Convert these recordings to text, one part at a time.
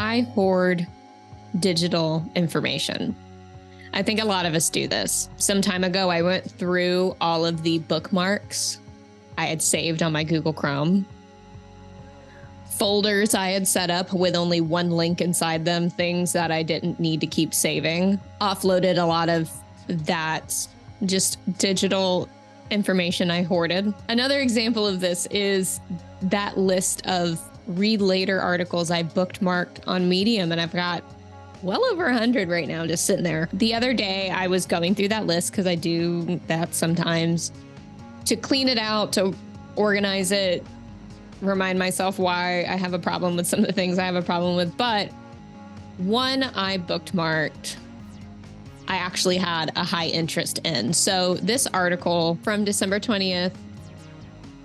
I hoard digital information. I think a lot of us do this. Some time ago, I went through all of the bookmarks I had saved on my Google Chrome, folders I had set up with only one link inside them, things that I didn't need to keep saving, offloaded a lot of that just digital information I hoarded. Another example of this is that list of read later articles I bookmarked on Medium, and I've got well over 100 right now just sitting there. The other day I was going through that list because I do that sometimes to clean it out, to organize it, remind myself why I have a problem with some of the things I have a problem with. But one I bookmarked, I actually had a high interest in. So this article from December 30th,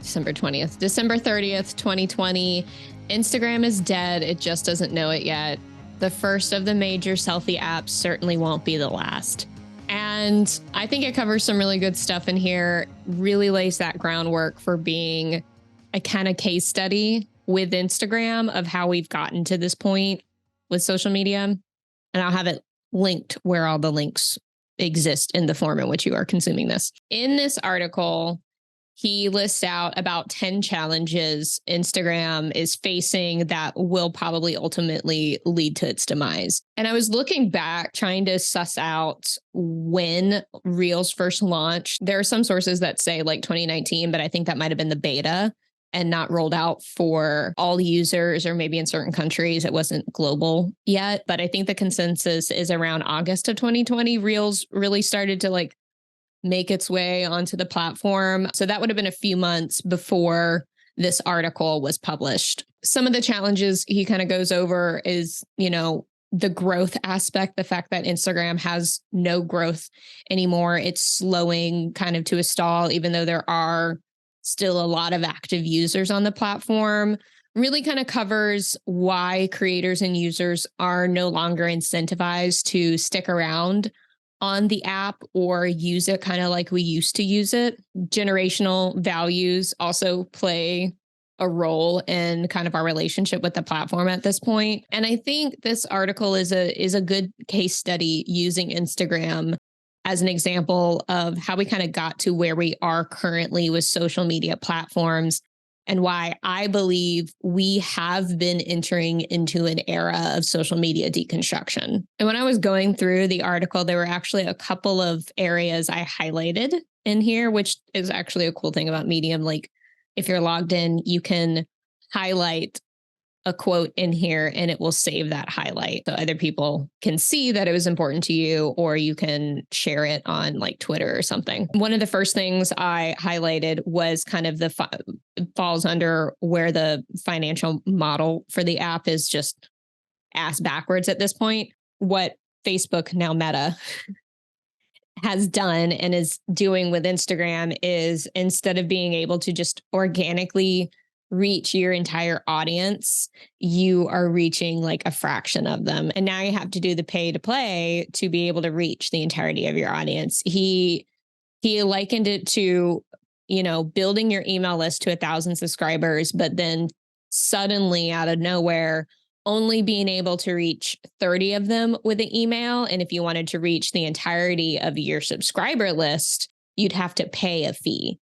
2020, Instagram is dead. It just doesn't know it yet. The first of the major selfie apps certainly won't be the last. And I think it covers some really good stuff in here, really lays that groundwork for being a kind of case study with Instagram of how we've gotten to this point with social media. And I'll have it linked where all the links exist in the form in which you are consuming this. In this article, he lists out about 10 challenges Instagram is facing that will probably ultimately lead to its demise. And I was looking back, trying to suss out when Reels first launched. There are some sources that say like 2019, but I think that might have been the beta and not rolled out for all users, or maybe in certain countries. It wasn't global yet. But I think the consensus is around August of 2020, Reels really started to like make its way onto the platform. So that would have been a few months before this article was published. Some of the challenges he kind of goes over is, the growth aspect, the fact that Instagram has no growth anymore. It's slowing kind of to a stall, even though there are still a lot of active users on the platform. Really kind of covers why creators and users are no longer incentivized to stick around on the app or use it kind of like we used to use it. Generational values also play a role in kind of our relationship with the platform at this point. And I think this article is a good case study using Instagram as an example of how we kind of got to where we are currently with social media platforms, and why I believe we have been entering into an era of social media deconstruction. And when I was going through the article, there were actually a couple of areas I highlighted in here, which is actually a cool thing about Medium. Like if you're logged in, you can highlight a quote in here and it will save that highlight. So other people can see that it was important to you, or you can share it on like Twitter or something. One of the first things I highlighted was kind of falls under where the financial model for the app is just ass backwards at this point. What Facebook, now Meta, has done and is doing with Instagram is, instead of being able to just organically reach your entire audience, you are reaching like a fraction of them. And now you have to do the pay to play to be able to reach the entirety of your audience. He likened it to, building your email list to 1,000 subscribers, but then suddenly out of nowhere, only being able to reach 30 of them with an email. And if you wanted to reach the entirety of your subscriber list, you'd have to pay a fee,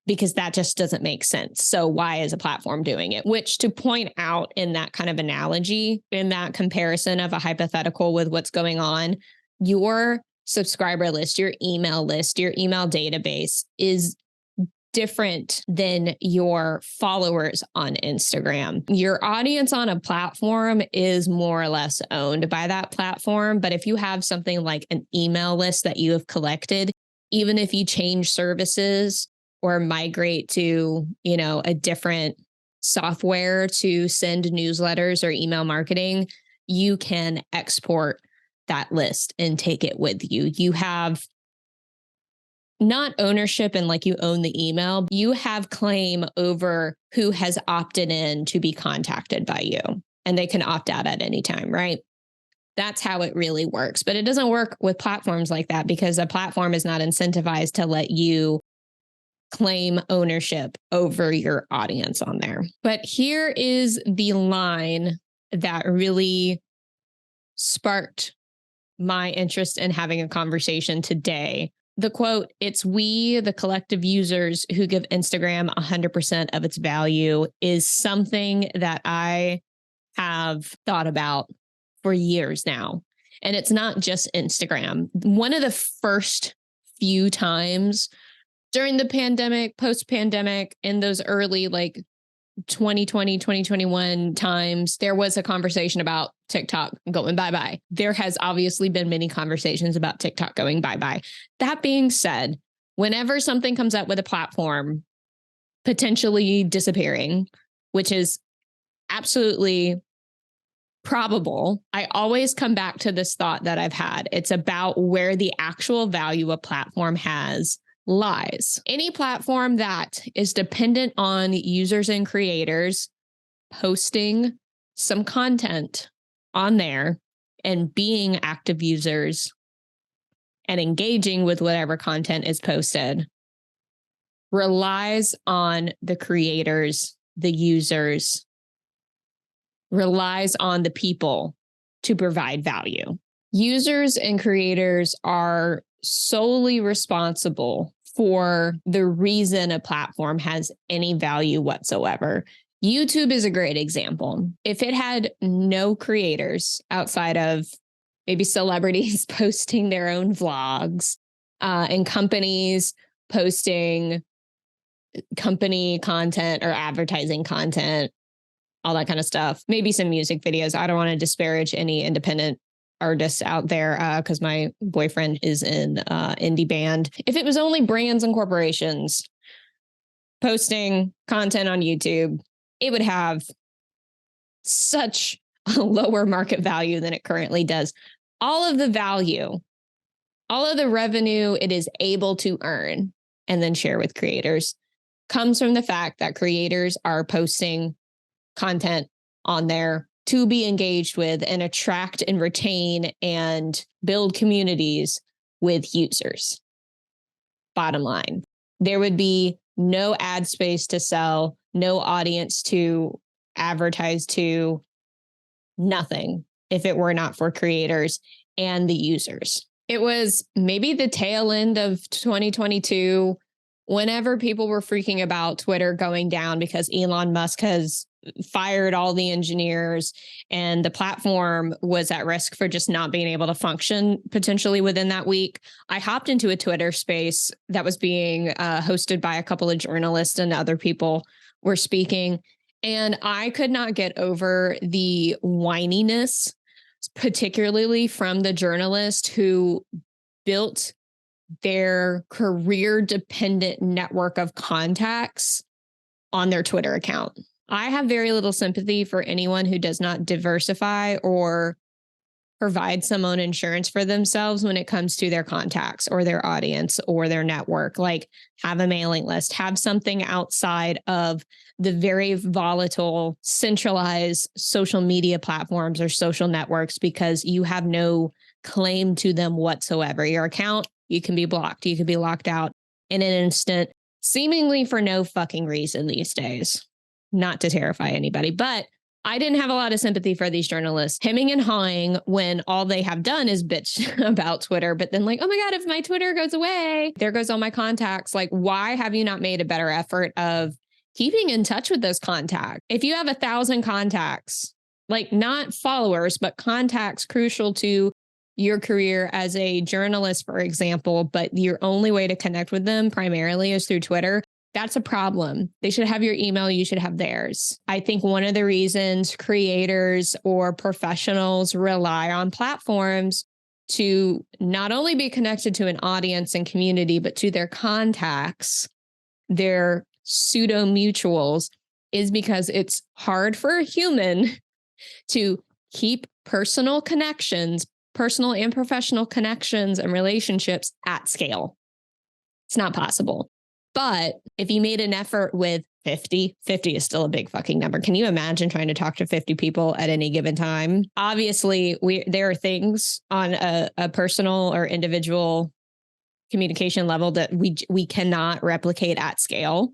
because that just doesn't make sense. So why is a platform doing it? Which, to point out in that kind of analogy, in that comparison of a hypothetical with what's going on, your subscriber list, your email database is different than your followers on Instagram. Your audience on a platform is more or less owned by that platform. But if you have something like an email list that you have collected, even if you change services or migrate to, a different software to send newsletters or email marketing, you can export that list and take it with you. You have not ownership and like you own the email, you have claim over who has opted in to be contacted by you, and they can opt out at any time, right? That's how it really works. But it doesn't work with platforms like that, because a platform is not incentivized to let you claim ownership over your audience on there. But here is the line that really sparked my interest in having a conversation today. The quote, "It's we, the collective users, who give Instagram 100% of its value," is something that I have thought about for years now. And it's not just Instagram. One of the first few times during the pandemic, post pandemic, in those early 2020, 2021 times, there was a conversation about TikTok going bye-bye. There has obviously been many conversations about TikTok going bye-bye. That being said, whenever something comes up with a platform potentially disappearing, which is absolutely probable, I always come back to this thought that I've had. It's about where the actual value a platform has lies. Any platform that is dependent on users and creators posting some content on there and being active users and engaging with whatever content is posted relies on the creators, the users, relies on the people to provide value. Users and creators are solely responsible for the reason a platform has any value whatsoever. YouTube is a great example. If it had no creators outside of maybe celebrities posting their own vlogs, and companies posting company content or advertising content, all that kind of stuff, maybe some music videos. I don't want to disparage any independent artists out there because my boyfriend is in indie band. If it was only brands and corporations posting content on YouTube, it would have such a lower market value than it currently does. All of the value, all of the revenue it is able to earn and then share with creators comes from the fact that creators are posting content on there to be engaged with and attract and retain and build communities with users. Bottom line, there would be no ad space to sell, no audience to advertise to, nothing if it were not for creators and the users. It was maybe the tail end of 2022 whenever people were freaking about Twitter going down because Elon Musk has fired all the engineers and the platform was at risk for just not being able to function potentially within that week. I hopped into a Twitter space that was being hosted by a couple of journalists and other people were speaking. And I could not get over the whininess, particularly from the journalist who built their career dependent network of contacts on their Twitter account. I have very little sympathy for anyone who does not diversify or provide some own insurance for themselves when it comes to their contacts or their audience or their network. Like, have a mailing list, have something outside of the very volatile, centralized social media platforms or social networks, because you have no claim to them whatsoever. Your account, you can be blocked. You can be locked out in an instant, seemingly for no fucking reason these days. Not to terrify anybody, but I didn't have a lot of sympathy for these journalists hemming and hawing when all they have done is bitch about Twitter. But then like, oh my God, if my Twitter goes away, there goes all my contacts. Like, why have you not made a better effort of keeping in touch with those contacts? If you have 1,000 contacts, like not followers, but contacts crucial to your career as a journalist, for example, but your only way to connect with them primarily is through Twitter, that's a problem. They should have your email. You should have theirs. I think one of the reasons creators or professionals rely on platforms to not only be connected to an audience and community, but to their contacts, their pseudo mutuals, is because it's hard for a human to keep personal connections, personal and professional connections and relationships at scale. It's not possible. But if you made an effort with 50 is still a big fucking number. Can you imagine trying to talk to 50 people at any given time? Obviously, there are things on a personal or individual communication level that we cannot replicate at scale.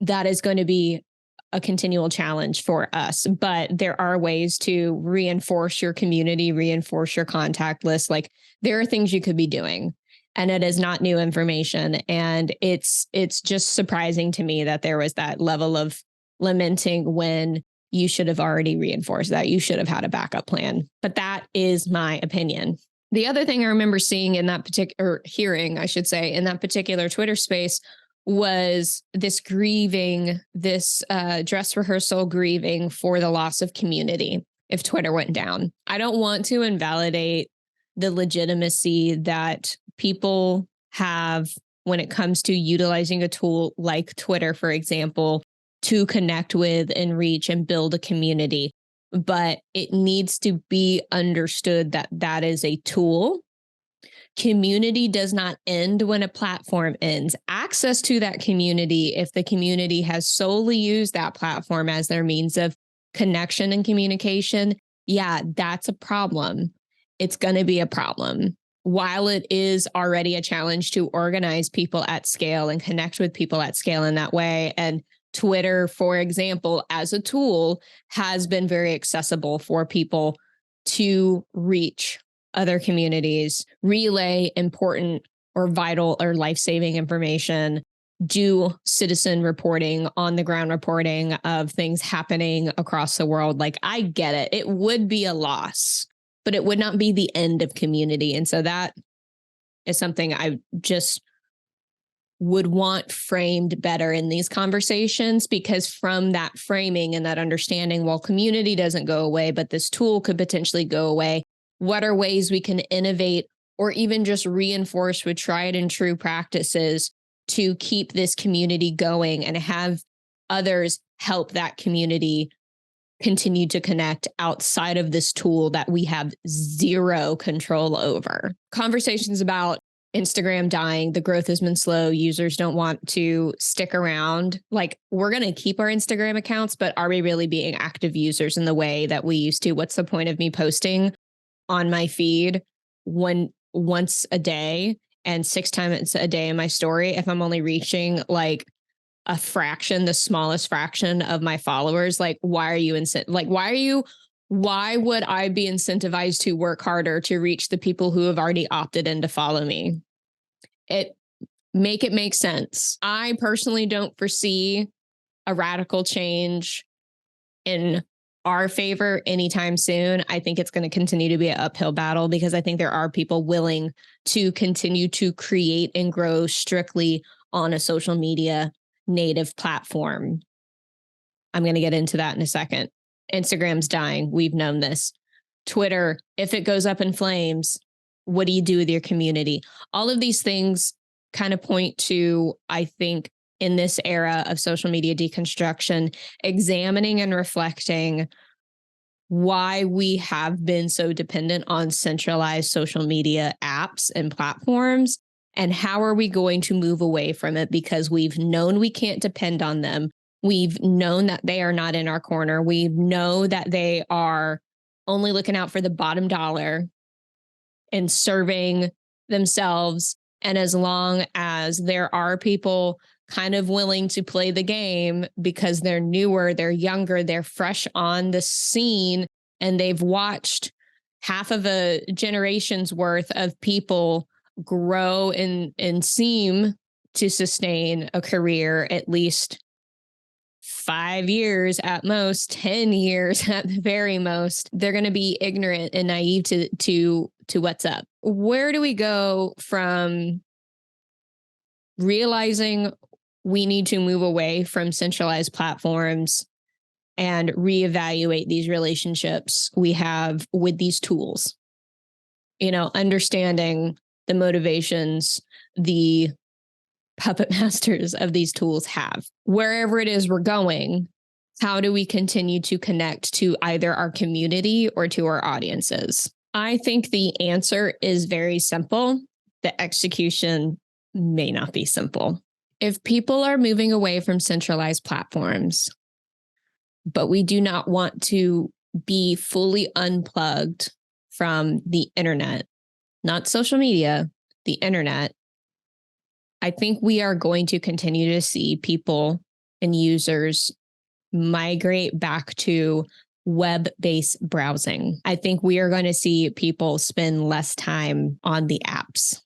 That is going to be a continual challenge for us, but there are ways to reinforce your community, reinforce your contact list. Like there are things you could be doing, and it is not new information. And it's just surprising to me that there was that level of lamenting when you should have already reinforced that. You should have had a backup plan. But that is my opinion. The other thing I remember seeing in that particular, hearing, I should say, in that particular Twitter space was this grieving, this dress rehearsal grieving for the loss of community if Twitter went down. I don't want to invalidate the legitimacy that people have when it comes to utilizing a tool like Twitter, for example, to connect with and reach and build a community. But it needs to be understood that that is a tool. Community does not end when a platform ends. Access to that community, if the community has solely used that platform as their means of connection and communication, yeah, that's a problem. It's going to be a problem. While it is already a challenge to organize people at scale and connect with people at scale in that way, and Twitter, for example, as a tool, has been very accessible for people to reach other communities, relay important or vital or life-saving information, do citizen reporting, on the ground reporting of things happening across the world. Like, I get it. It would be a loss, but it would not be the end of community. And so that is something I just would want framed better in these conversations, because from that framing and that understanding, while community doesn't go away, but this tool could potentially go away, what are ways we can innovate or even just reinforce with tried and true practices to keep this community going and have others help that community continue to connect outside of this tool that we have zero control over? Conversations about Instagram dying, the growth has been slow, users don't want to stick around. Like, we're going to keep our Instagram accounts, but are we really being active users in the way that we used to? What's the point of me posting on my feed once a day and 6 times a day in my story if I'm only reaching like a fraction, the smallest fraction of my followers? Like, why are you why would I be incentivized to work harder to reach the people who have already opted in to follow me? It make sense. I personally don't foresee a radical change in our favor anytime soon. I think it's going to continue to be an uphill battle, because I think there are people willing to continue to create and grow strictly on a social media native platform. I'm going to get into that in a second. Instagram's dying. We've known this. Twitter, if it goes up in flames, what do you do with your community? All of these things kind of point to, I think, in this era of social media deconstruction, examining and reflecting why we have been so dependent on centralized social media apps and platforms, and how are we going to move away from it, because we've known we can't depend on them. We've known that they are not in our corner. We know that they are only looking out for the bottom dollar and serving themselves. And as long as there are people kind of willing to play the game because they're newer, they're younger, they're fresh on the scene, and they've watched half of a generation's worth of people grow and seem to sustain a career at least 5 years at most, 10 years at the very most, they're going to be ignorant and naive to what's up. Where do we go from realizing we need to move away from centralized platforms and reevaluate these relationships we have with these tools? Understanding the motivations the puppet masters of these tools have. Wherever it is we're going, how do we continue to connect to either our community or to our audiences? I think the answer is very simple. The execution may not be simple. If people are moving away from centralized platforms, but we do not want to be fully unplugged from the internet, not social media, the internet, I think we are going to continue to see people and users migrate back to web-based browsing. I think we are going to see people spend less time on the apps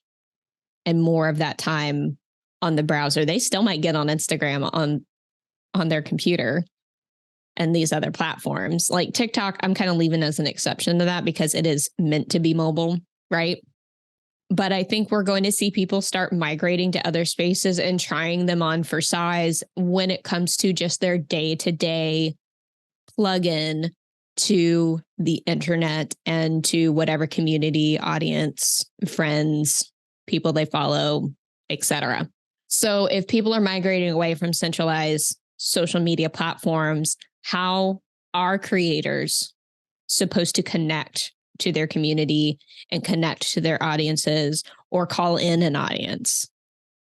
and more of that time on the browser. They still might get on Instagram on their computer and these other platforms. Like TikTok, I'm kind of leaving as an exception to that because it is meant to be mobile, right? But I think we're going to see people start migrating to other spaces and trying them on for size when it comes to just their day-to-day plug-in to the internet and to whatever community, audience, friends, people they follow, etc. So if people are migrating away from centralized social media platforms, how are creators supposed to connect to their community and connect to their audiences or call in an audience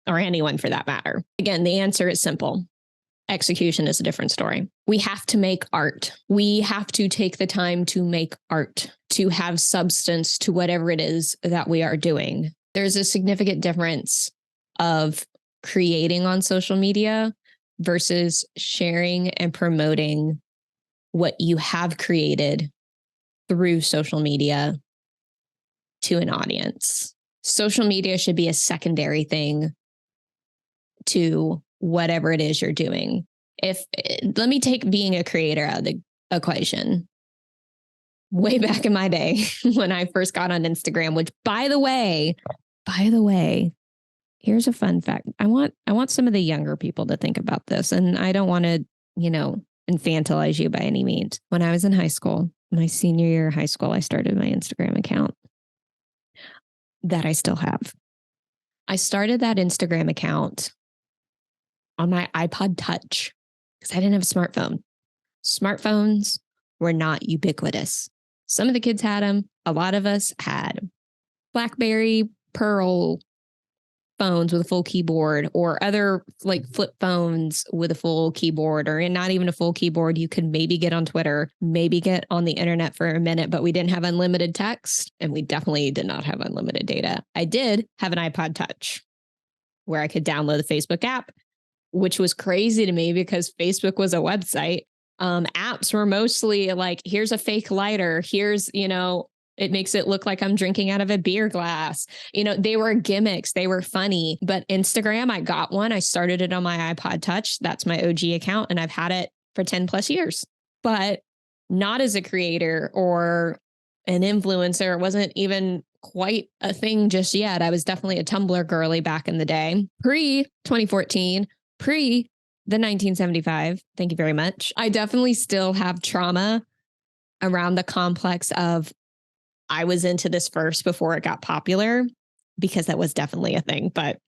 or anyone for that matter? Again, the answer is simple. Execution is a different story. We have to make art. We have to take the time to make art, to have substance to whatever it is that we are doing. There's a significant difference of creating on social media versus sharing and promoting what you have created through social media to an audience. Social media should be a secondary thing to whatever it is you're doing. Let me take being a creator out of the equation. Way back in my day when I first got on Instagram, which by the way, here's a fun fact. I want some of the younger people to think about this, and I don't want to, infantilize you by any means. When I was in high school, my senior year of high school, I started my Instagram account that I still have. I started that Instagram account on my iPod Touch because I didn't have a smartphone. Smartphones were not ubiquitous. Some of the kids had them. A lot of us had BlackBerry, Pearl phones with a full keyboard, or other like flip phones with a full keyboard, or not even a full keyboard. You could maybe get on Twitter, maybe get on the internet for a minute, but we didn't have unlimited text, and we definitely did not have unlimited data. I did have an iPod Touch where I could download the Facebook app, which was crazy to me because Facebook was a website. Apps were mostly like, here's a fake lighter. Here's, it makes it look like I'm drinking out of a beer glass. They were gimmicks. They were funny. But Instagram, I got one. I started it on my iPod Touch. That's my OG account. And I've had it for 10 plus years, but not as a creator or an influencer. It wasn't even quite a thing just yet. I was definitely a Tumblr girly back in the day, pre 2014, pre the 1975. Thank you very much. I definitely still have trauma around the complex of I was into this first before it got popular, because that was definitely a thing, but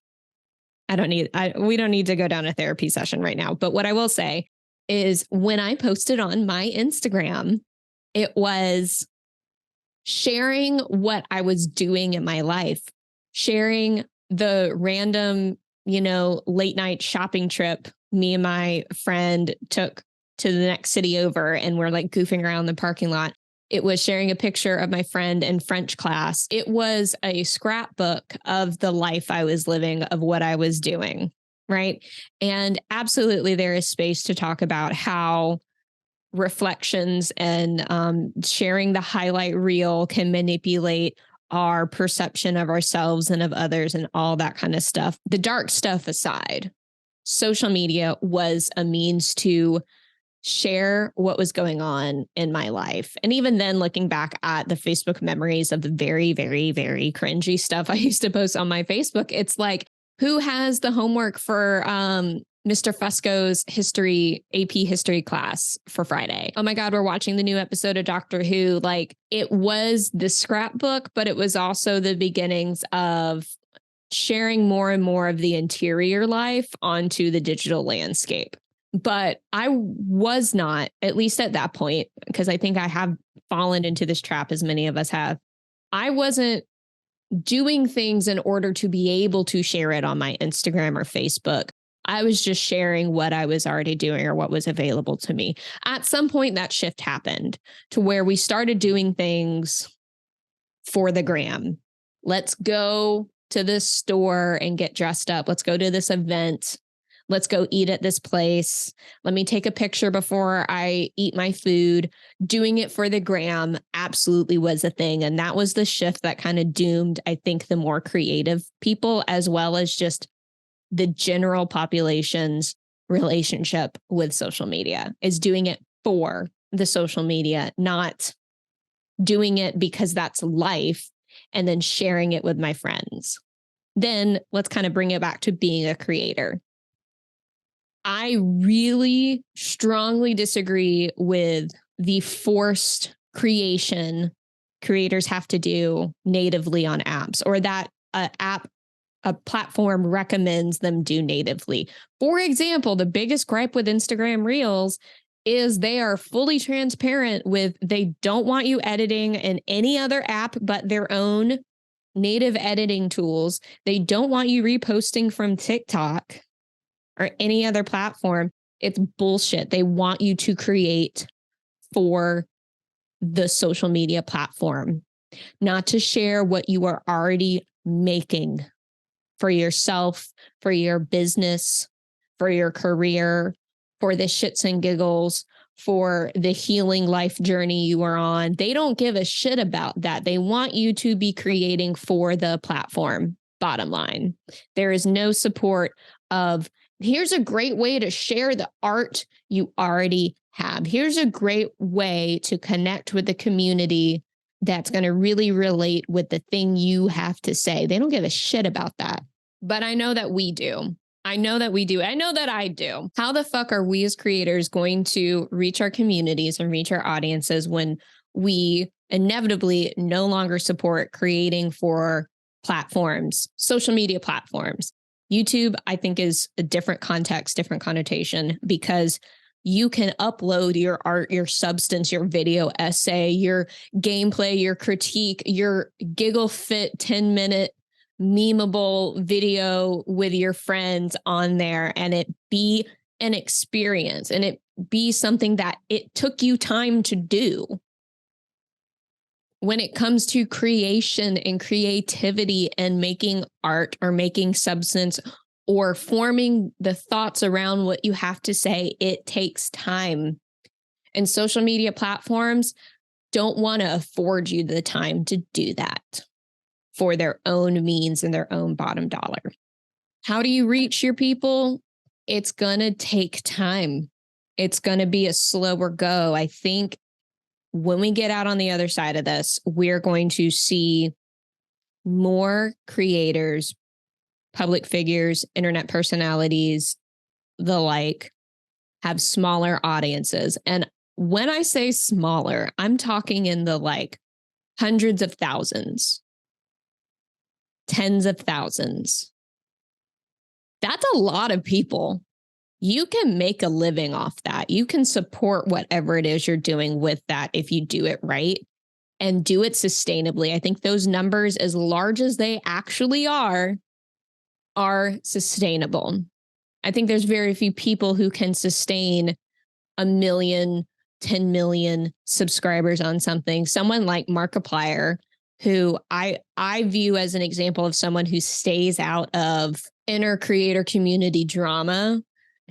we don't need to go down a therapy session right now. But what I will say is when I posted on my Instagram, it was sharing what I was doing in my life, sharing the random, late night shopping trip me and my friend took to the next city over, and we're like goofing around the parking lot. It was sharing a picture of my friend in French class. It was a scrapbook of the life I was living, of what I was doing, right? And absolutely there is space to talk about how reflections and sharing the highlight reel can manipulate our perception of ourselves and of others and all that kind of stuff. The dark stuff aside, social media was a means to share what was going on in my life. And even then, looking back at the Facebook memories of the very, very, very cringy stuff I used to post on my Facebook, it's like, who has the homework for Mr. Fusco's AP history class for Friday? Oh my God, we're watching the new episode of Doctor Who. Like, it was the scrapbook, but it was also the beginnings of sharing more and more of the interior life onto the digital landscape. But I was not, at least at that point, because I think I have fallen into this trap as many of us have. I wasn't doing things in order to be able to share it on my Instagram or Facebook. I was just sharing what I was already doing or what was available to me. At some point, that shift happened to where we started doing things for the gram. Let's go to this store and get dressed up. Let's go to this event. let's go eat at this place. Let me take a picture before I eat my food. Doing it for the gram absolutely was a thing. And that was the shift that kind of doomed, I think, the more creative people, as well as just the general population's relationship with social media, is doing it for the social media, not doing it because that's life and then sharing it with my friends. Then let's kind of bring it back to being a creator. I really strongly disagree with the forced creation creators have to do natively on apps, or that a platform recommends them do natively. For example, the biggest gripe with Instagram Reels is they are fully transparent with they don't want you editing in any other app but their own native editing tools. They don't want you reposting from TikTok or any other platform. It's bullshit. They want you to create for the social media platform, not to share what you are already making for yourself, for your business, for your career, for the shits and giggles, for the healing life journey you are on. They don't give a shit about that. They want you to be creating for the platform. Bottom line, there is no support of, here's a great way to share the art you already have. Here's a great way to connect with the community that's going to really relate with the thing you have to say. They don't give a shit about that. But I know that we do. I know that we do. I know that I do. How the fuck are we as creators going to reach our communities and reach our audiences when we inevitably no longer support creating for platforms, social media platforms? YouTube, I think, is a different context, different connotation, because you can upload your art, your substance, your video essay, your gameplay, your critique, your giggle fit 10-minute memeable video with your friends on there, and it be an experience, and it be something that it took you time to do. When it comes to creation and creativity and making art or making substance or forming the thoughts around what you have to say, it takes time. And social media platforms don't want to afford you the time to do that for their own means and their own bottom dollar. How do you reach your people? It's going to take time. It's going to be a slower go. I think when we get out on the other side of this, we're going to see more creators, public figures, internet personalities, the like, have smaller audiences. And when I say smaller, I'm talking in the like hundreds of thousands, tens of thousands. That's a lot of people. You can make a living off that. You can support whatever it is you're doing with that if you do it right and do it sustainably. I think those numbers, as large as they actually are sustainable. I think there's very few people who can sustain 1 million, 10 million subscribers on something. Someone like Markiplier, who I view as an example of someone who stays out of inner creator community drama,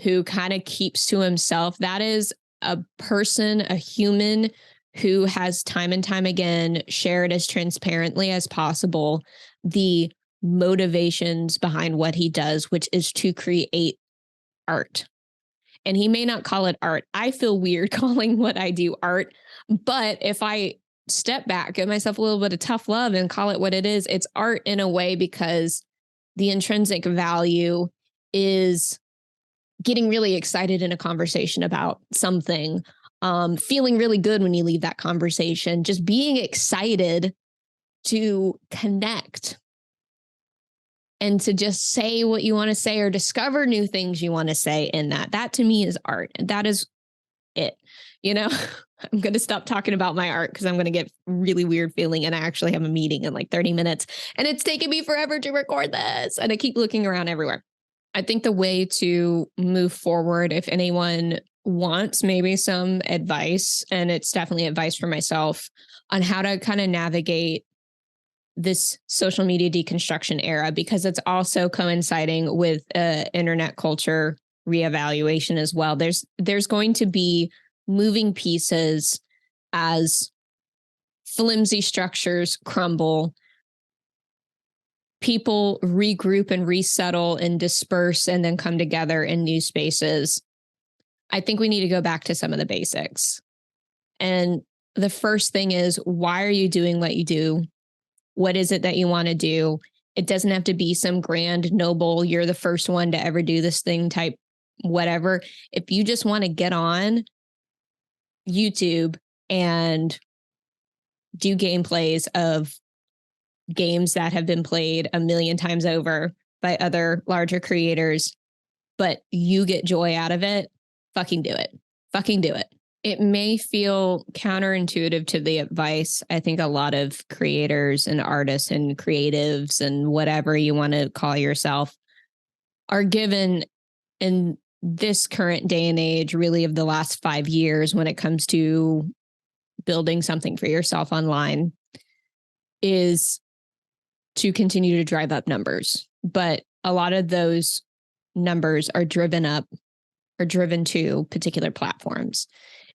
who kind of keeps to himself. That is a person, a human who has time and time again shared as transparently as possible the motivations behind what he does, which is to create art. And he may not call it art. I feel weird calling what I do art, but if I step back, give myself a little bit of tough love and call it what it is, it's art in a way, because the intrinsic value is getting really excited in a conversation about something, feeling really good when you leave that conversation, just being excited to connect and to just say what you want to say or discover new things you want to say in that. That to me is art. That is it. You know, I'm going to stop talking about my art because I'm going to get really weird feeling. And I actually have a meeting in like 30 minutes and it's taken me forever to record this. And I keep looking around everywhere. I think the way to move forward, if anyone wants maybe some advice, and it's definitely advice for myself on how to kind of navigate this social media deconstruction era, because it's also coinciding with internet culture reevaluation as well. There's going to be moving pieces as flimsy structures crumble. People regroup and resettle and disperse and then come together in new spaces. I think we need to go back to some of the basics. And the first thing is, why are you doing what you do? What is it that you want to do? It doesn't have to be some grand, noble, you're the first one to ever do this thing type, whatever. If you just want to get on YouTube and do gameplays of games that have been played a million times over by other larger creators, but you get joy out of it, fucking do it. Fucking do it. It may feel counterintuitive to the advice I think a lot of creators and artists and creatives and whatever you want to call yourself are given in this current day and age, really of the last 5 years when it comes to building something for yourself online, is to continue to drive up numbers. But a lot of those numbers are driven to particular platforms.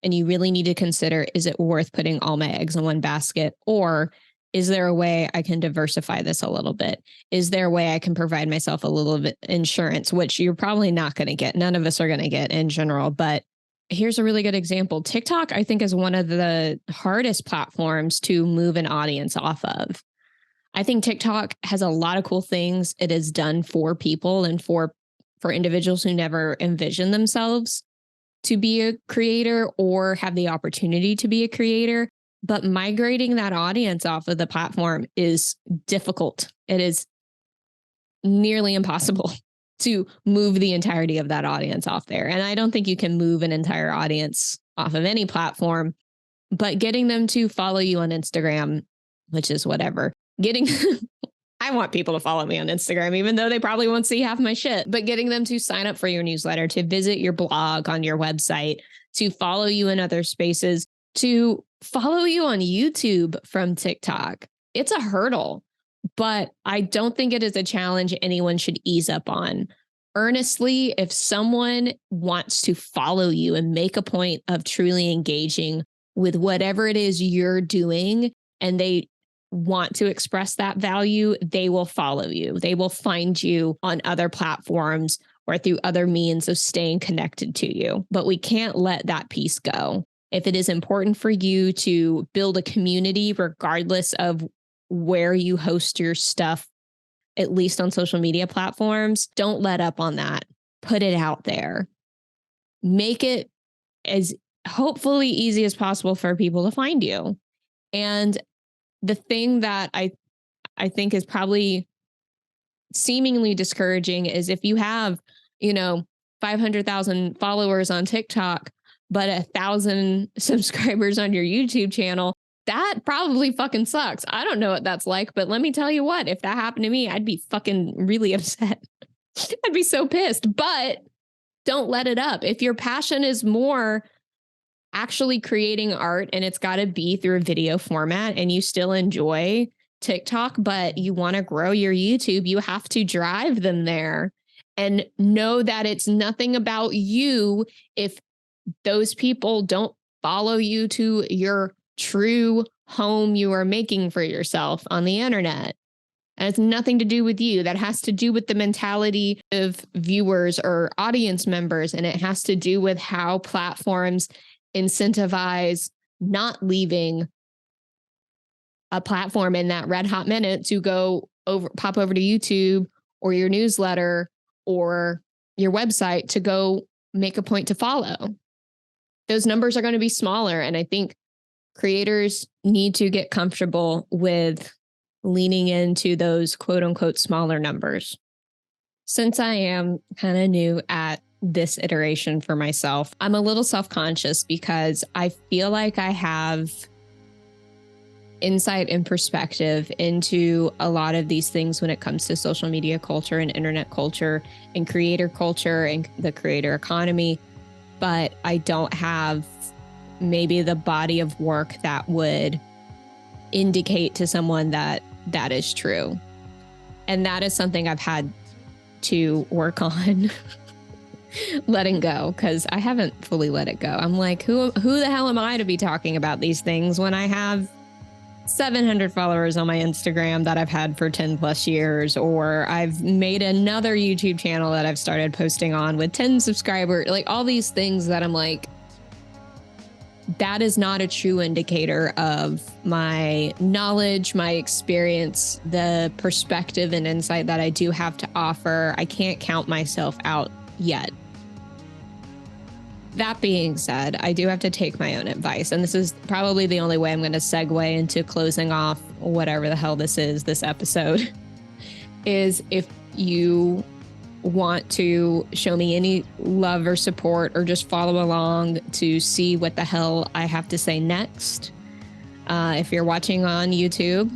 And you really need to consider, is it worth putting all my eggs in one basket? Or is there a way I can diversify this a little bit? Is there a way I can provide myself a little bit insurance, which you're probably not going to get. None of us are going to get in general. But here's a really good example. TikTok, I think, is one of the hardest platforms to move an audience off of. I think TikTok has a lot of cool things it has done for people and for individuals who never envision themselves to be a creator or have the opportunity to be a creator. But migrating that audience off of the platform is difficult. It is nearly impossible to move the entirety of that audience off there. And I don't think you can move an entire audience off of any platform, but getting them to follow you on Instagram, which is whatever, I want people to follow me on Instagram, even though they probably won't see half my shit, but getting them to sign up for your newsletter, to visit your blog on your website, to follow you in other spaces, to follow you on YouTube from TikTok. It's a hurdle, but I don't think it is a challenge anyone should ease up on. Earnestly, if someone wants to follow you and make a point of truly engaging with whatever it is you're doing, and they want to express that value, they will follow you. They will find you on other platforms or through other means of staying connected to you. But we can't let that piece go. If it is important for you to build a community, regardless of where you host your stuff, at least on social media platforms, don't let up on that. Put it out there. Make it as hopefully easy as possible for people to find you. And the thing that I think is probably seemingly discouraging is if you have, 500,000 followers on TikTok, but 1,000 subscribers on your YouTube channel, that probably fucking sucks. I don't know what that's like, but let me tell you what, if that happened to me, I'd be fucking really upset. I'd be so pissed, but don't let it up. If your passion is more actually creating art and it's got to be through a video format and you still enjoy TikTok, but you want to grow your YouTube, you have to drive them there and know that it's nothing about you if those people don't follow you to your true home you are making for yourself on the internet. It has nothing to do with you. That has to do with the mentality of viewers or audience members. And it has to do with how platforms incentivize not leaving a platform in that red hot minute to pop over to YouTube or your newsletter or your website to go make a point to follow. Those numbers are going to be smaller. And I think creators need to get comfortable with leaning into those quote unquote smaller numbers. Since I am kind of new at this iteration for myself, I'm a little self-conscious because I feel like I have insight and perspective into a lot of these things when it comes to social media culture and internet culture and creator culture and the creator economy. But I don't have maybe the body of work that would indicate to someone that that is true. And that is something I've had to work on letting go, because I haven't fully let it go. I'm like, who the hell am I to be talking about these things when I have 700 followers on my Instagram that I've had for 10 plus years, or I've made another YouTube channel that I've started posting on with 10 subscribers, like all these things that I'm like, that is not a true indicator of my knowledge, my experience, the perspective and insight that I do have to offer. I can't count myself out yet. That being said, I do have to take my own advice. And this is probably the only way I'm going to segue into closing off whatever the hell this is, this episode, is if you want to show me any love or support or just follow along to see what the hell I have to say next. If you're watching on YouTube,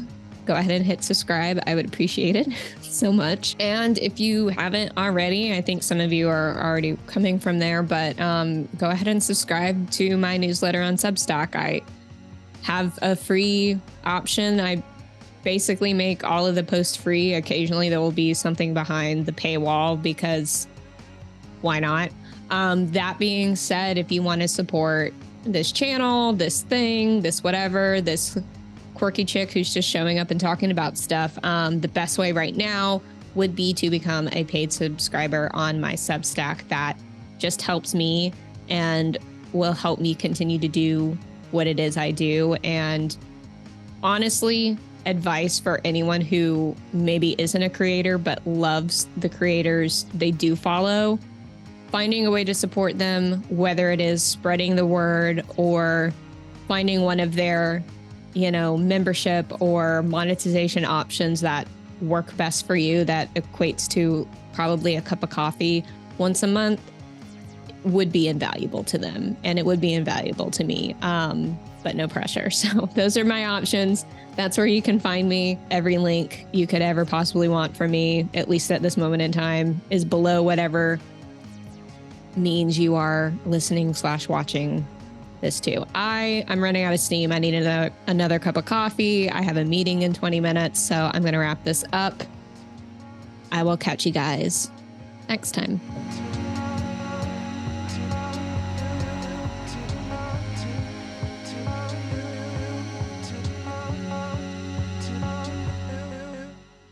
go ahead and hit subscribe. I would appreciate it so much. And if you haven't already, I think some of you are already coming from there, but go ahead and subscribe to my newsletter on Substack. I have a free option. I basically make all of the posts free. Occasionally there will be something behind the paywall because why not? That being said, if you want to support this channel, this thing, this whatever, this quirky chick who's just showing up and talking about stuff, the best way right now would be to become a paid subscriber on my Substack. That just helps me and will help me continue to do what it is I do. And honestly, advice for anyone who maybe isn't a creator but loves the creators they do follow, finding a way to support them, whether it is spreading the word or finding one of their, membership or monetization options that work best for you, that equates to probably a cup of coffee once a month, would be invaluable to them. And it would be invaluable to me, but no pressure. So those are my options. That's where you can find me. Every link you could ever possibly want from me, at least at this moment in time, is below whatever means you are listening/watching this too. I'm running out of steam. I need another cup of coffee. I have a meeting in 20 minutes, so I'm going to wrap this up. I will catch you guys next time.